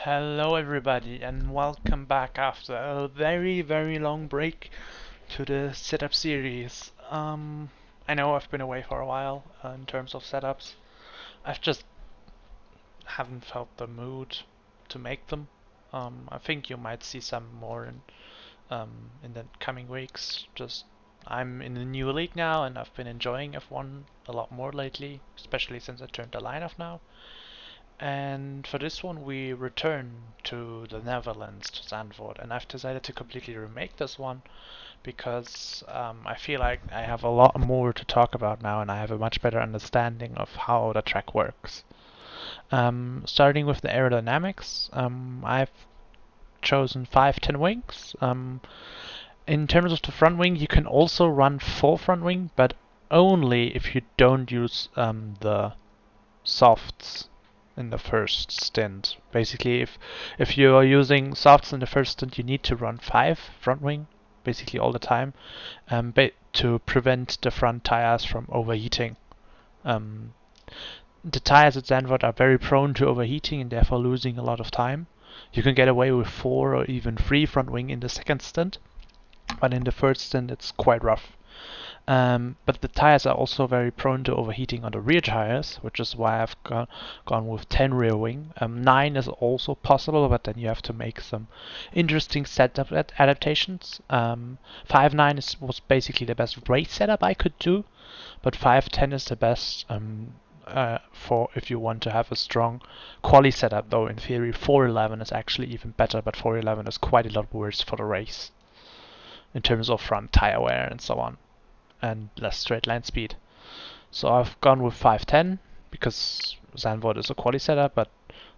Hello everybody and welcome back after a very long break to the setup series. I know I've been away for a while in terms of setups. I've just haven't felt the mood to make them. I think you might see some more in the coming weeks. Just I'm in the new league now and I've been enjoying F1 a lot more lately, especially since I turned the line off now. And for this one we return to the Netherlands, to Zandvoort, and I've decided to completely remake this one because I feel like I have a lot more to talk about now and I have a much better understanding of how the track works. Starting with the aerodynamics, I've chosen 510 wings. In terms of the front wing, you can also run 4 front wing, but only if you don't use the softs in the first stint. Basically, if you are using softs in the first stint, you need to run 5 front wing basically all the time, to prevent the front tires from overheating. Um, the tires at Zandvoort are very prone to overheating and therefore losing a lot of time. You can get away with 4 or even 3 front wing in the second stint, but in the first stint it's quite rough. But the tires are also very prone to overheating on the rear tires, which is why I've gone with 10 rear wing. 9 is also possible, but then you have to make some interesting setup adaptations. 5.9 was basically the best race setup I could do, but 5.10 is the best for if you want to have a strong quali setup, though in theory 4.11 is actually even better, but 4.11 is quite a lot worse for the race in terms of front tire wear and so on, and less straight line speed. So I've gone with 510 because Zandvoort is a quali setup, but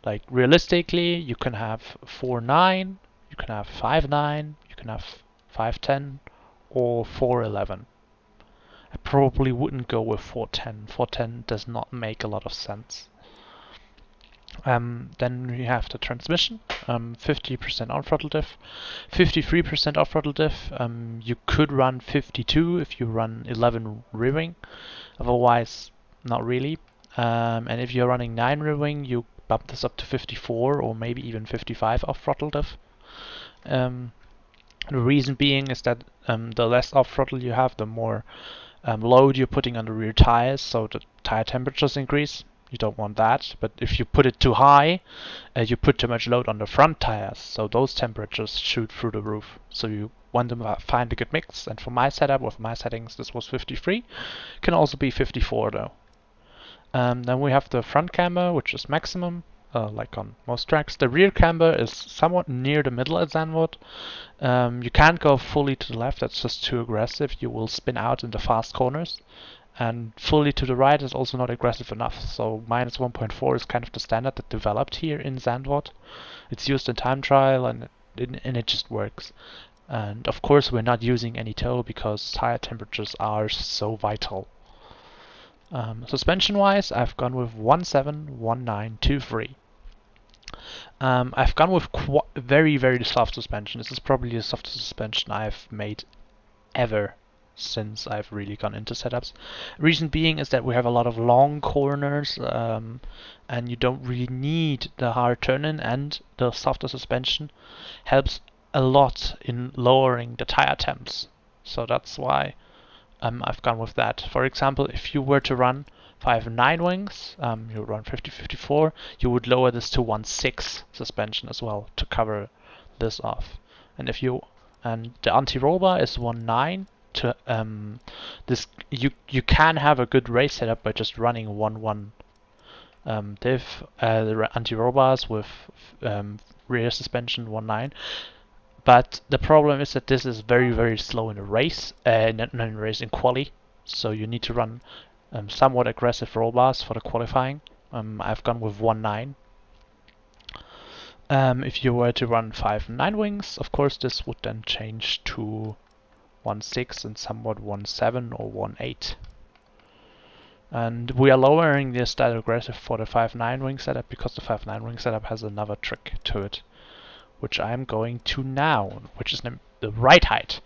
like realistically you can have 4.9, you can have 5.9, you can have 5.10 or 4.11. I probably wouldn't go with 4.10. 4.10 does not make a lot of sense. Then we have the transmission, 50% on throttle diff, 53% off throttle diff. You could run 52 if you run 11 rear wing, otherwise not really. And if you're running 9 rear wing, you bump this up to 54 or maybe even 55 off throttle diff. The reason being is that the less off throttle you have, the more load you're putting on the rear tires, so the tire temperatures increase. You don't want that, but if you put it too high, you put too much load on the front tires, so those temperatures shoot through the roof. So you want to find a good mix, and for my setup, with my settings, this was 53. Can also be 54 though. Then we have the front camber, which is maximum, like on most tracks. The rear camber is somewhat near the middle at Zandvoort. You can't go fully to the left, that's just too aggressive. You will spin out in the fast corners. And fully to the right is also not aggressive enough, so minus 1.4 is kind of the standard that developed here in Zandvoort. It's used in time trial and it just works. And of course we're not using any tow because tire temperatures are so vital. Suspension wise, I've gone with 171923. I've gone with very soft suspension. This is probably the softest suspension I've made ever since I've really gone into setups. Reason being is that we have a lot of long corners, and you don't really need the hard turn-in, and the softer suspension helps a lot in lowering the tire temps. So that's why I've gone with that. For example, if you were to run 5.9 wings, you run 50-54, you would lower this to 1.6 suspension as well to cover this off. And the anti-roll bar is 1.9. To this you can have a good race setup by just running 1.1 diff, the anti-roll bars with rear suspension 1.9. But the problem is that this is very slow in a race, not in race, in quali. So you need to run somewhat aggressive roll bars for the qualifying. I've gone with 1.9. If you were to run 5.9 wings, of course this would then change to 1.6 and somewhat 1.7 or 1.8. And we are lowering this that aggressive for the 5.9 wing setup because the 5.9 wing setup has another trick to it, which I'm going to now, which is the ride height.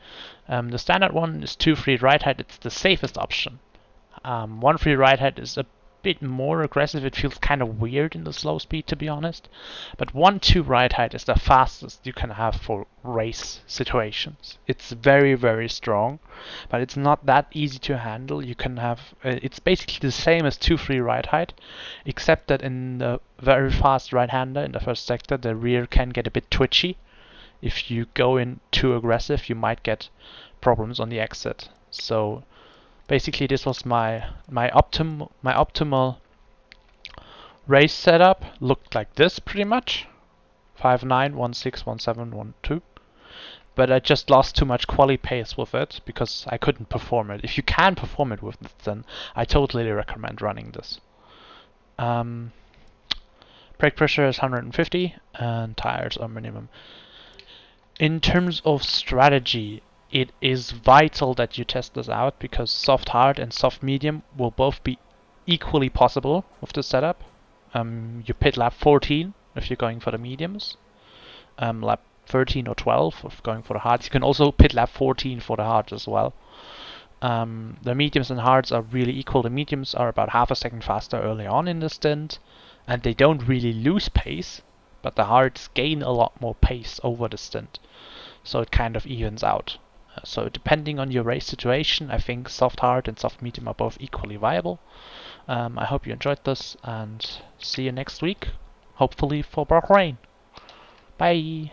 The standard one is 2 free ride height. It's the safest option. 1 free ride height is a bit more aggressive. It feels kind of weird in the slow speed, to be honest. But 1-2 ride height is the fastest you can have for race situations. It's very, very strong, but it's not that easy to handle. You can have it's basically the same as 2-3 ride height, except that in the very fast right-hander in the first sector, the rear can get a bit twitchy. If you go in too aggressive, you might get problems on the exit. So basically, this was my optimal race setup. Looked like this pretty much: 5.9, 1.6, 1.7, 1.2. But I just lost too much quali pace with it because I couldn't perform it. If you can perform it with it, then I totally recommend running this. Brake pressure is 150 and tires are minimum. In terms of strategy, it is vital that you test this out because soft hard and soft medium will both be equally possible with the setup. You pit lap 14 if you're going for the mediums, lap 13 or 12 if going for the hards. You can also pit lap 14 for the hards as well. The mediums and hards are really equal. The mediums are about half a second faster early on in the stint, and they don't really lose pace, but the hards gain a lot more pace over the stint. So it kind of evens out. So depending on your race situation, I think soft hard and soft medium are both equally viable. I hope you enjoyed this and see you next week, hopefully for Bahrain. Bye!